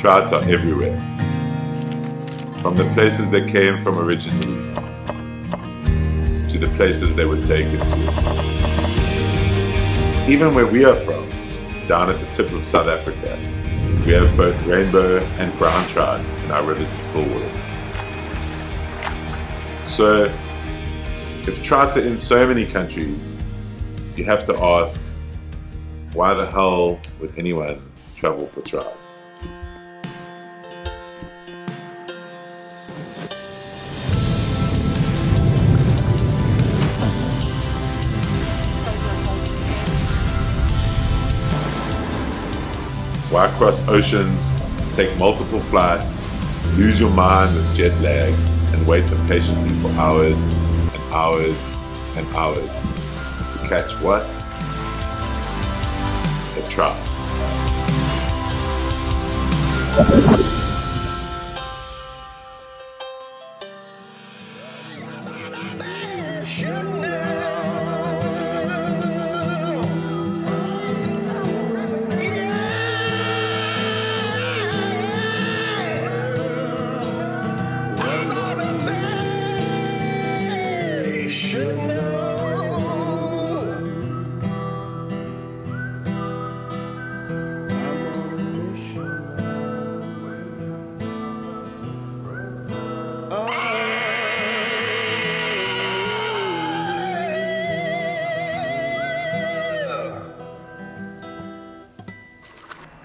Trout are everywhere, from the places they came from originally to the places they were taken to. Even where we are from, down at the tip of South Africa, we have both rainbow and brown trout in our rivers and still waters. So, if trout are in so many countries, you have to ask, why the hell would anyone travel for trout? Why cross oceans, take multiple flights, lose your mind with jet lag, and wait impatiently for hours and hours and hours to catch what? A trout.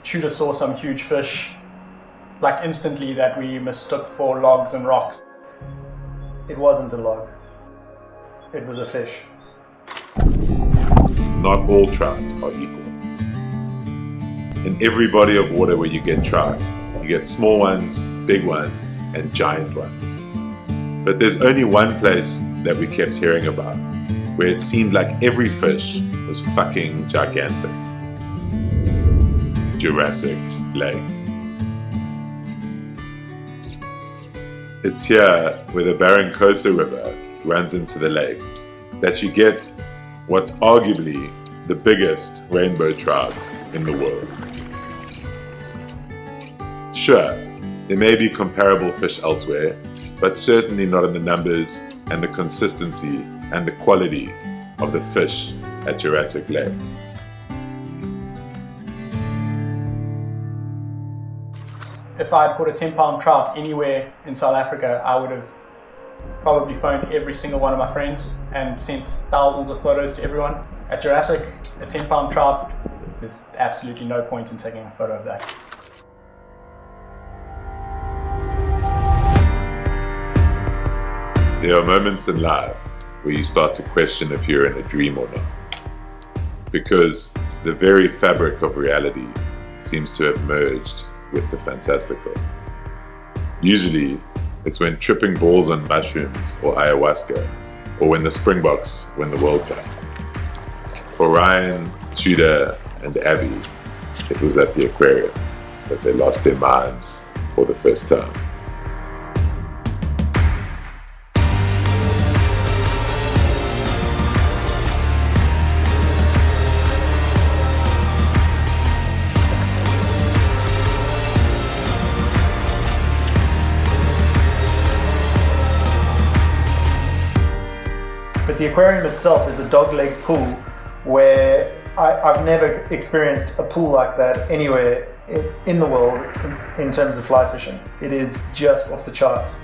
Shooter saw some huge fish, like instantly, that we mistook for logs and rocks. It wasn't a log. It was a fish. Not all trout are equal. In every body of water where you get trout, you get small ones, big ones, and giant ones. But there's only one place that we kept hearing about, where it seemed like every fish was fucking gigantic. Jurassic Lake. It's here where the Barrancosa River runs into the lake that you get what's arguably the biggest rainbow trout in the world. Sure, there may be comparable fish elsewhere, but certainly not in the numbers and the consistency and the quality of the fish at Jurassic Lake. If I had caught a 10-pound trout anywhere in South Africa, I would have probably phoned every single one of my friends and sent thousands of photos to everyone. At Jurassic, a 10-pound trout, there's absolutely no point in taking a photo of that. There are moments in life where you start to question if you're in a dream or not, because the very fabric of reality seems to have merged with the fantastical. Usually, it's when tripping balls on mushrooms or ayahuasca, or when the Springboks win the World Cup. For Ryan, Tudor, and Abby, it was at the aquarium that they lost their minds for the first time. But the aquarium itself is a dog-leg pool where I've never experienced a pool like that anywhere in the world in terms of fly fishing. It is just off the charts.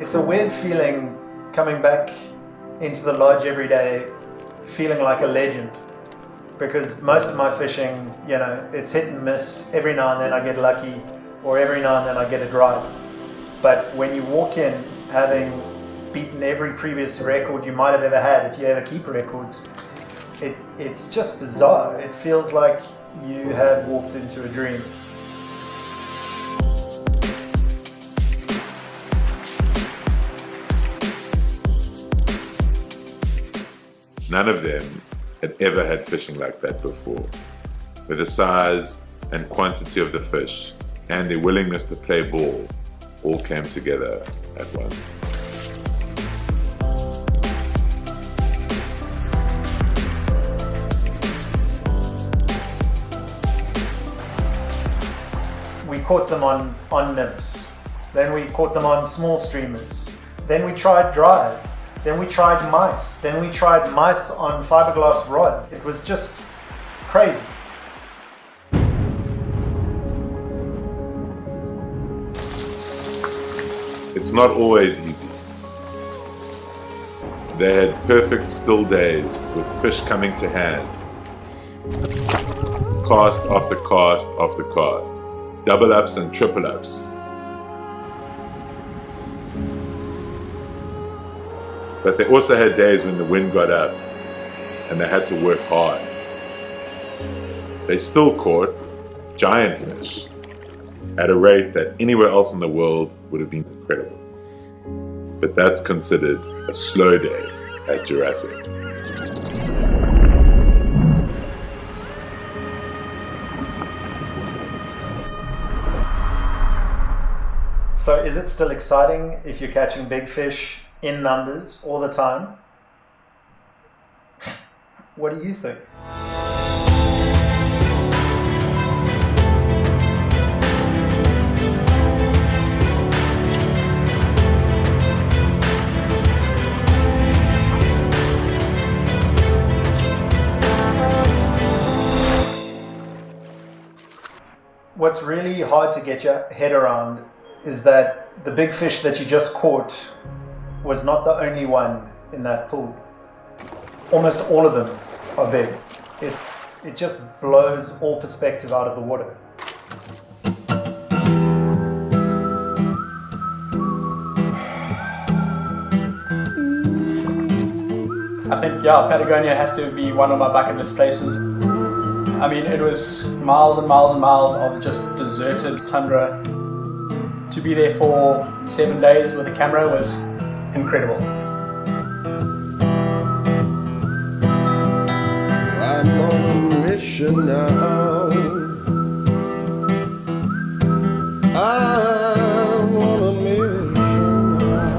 It's a weird feeling coming back into the lodge every day, feeling like a legend, because most of my fishing, you know, it's hit and miss. Every now and then I get lucky, or every now and then I get it right. But when you walk in having beaten every previous record you might have ever had, if you ever keep records, it's just bizarre. It feels like you have walked into a dream. None of them had ever had fishing like that before. With the size and quantity of the fish and their willingness to play ball all came together at once. We caught them on nymphs. Then we caught them on small streamers. Then we tried dries. Then we tried mice. Then we tried mice on fiberglass rods. It was just crazy. It's not always easy. They had perfect still days with fish coming to hand. Cast after cast after cast. Double ups and triple ups. But they also had days when the wind got up and they had to work hard. They still caught giant fish at a rate that anywhere else in the world would have been incredible. But that's considered a slow day at Jurassic. So is it still exciting if you're catching big fish in numbers all the time? What do you think? What's really hard to get your head around is that the big fish that you just caught was not the only one in that pool. Almost all of them are big. It just blows all perspective out of the water. I think, yeah, Patagonia has to be one of my bucket list places. I mean, it was miles and miles and miles of just deserted tundra. To be there for 7 days with a camera was incredible. I'm on a mission now. I'm on a mission now.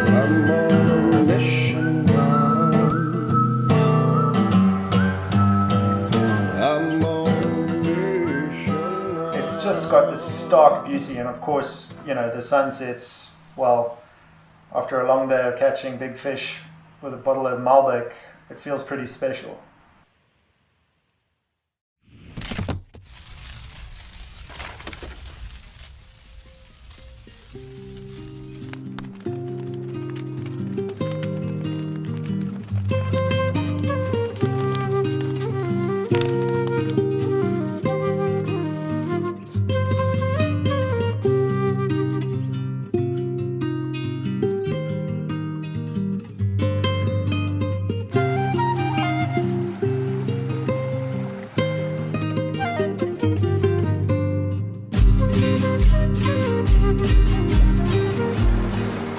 I'm on a mission now. I'm on a mission now. It's just got this stark beauty, and of course, you know, the sunsets, well, after a long day of catching big fish with a bottle of Malbec, it feels pretty special.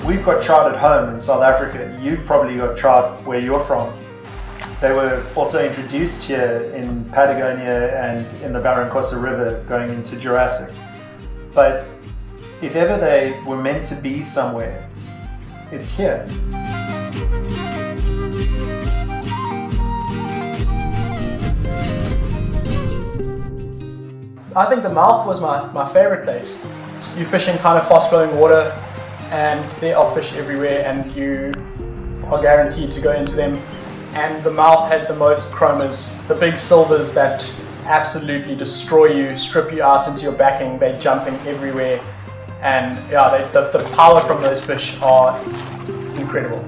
We've got trout at home in South Africa. You've probably got trout where you're from. They were also introduced here in Patagonia and in the Barrancosa River going into Jurassic. But if ever they were meant to be somewhere, it's here. I think the mouth was my favorite place. You fish in kind of fast flowing water and there are fish everywhere and you are guaranteed to go into them. And the mouth had the most chromas, the big silvers that absolutely destroy you, strip you out into your backing. They're jumping everywhere, and yeah, the power from those fish are incredible.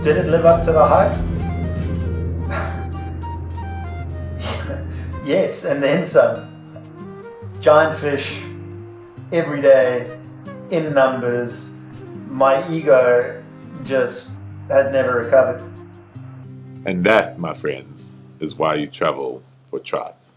Did it live up to the hype? Yes, and then some. Giant fish, every day, in numbers. My ego just has never recovered. And that, my friends, is why you travel for trout.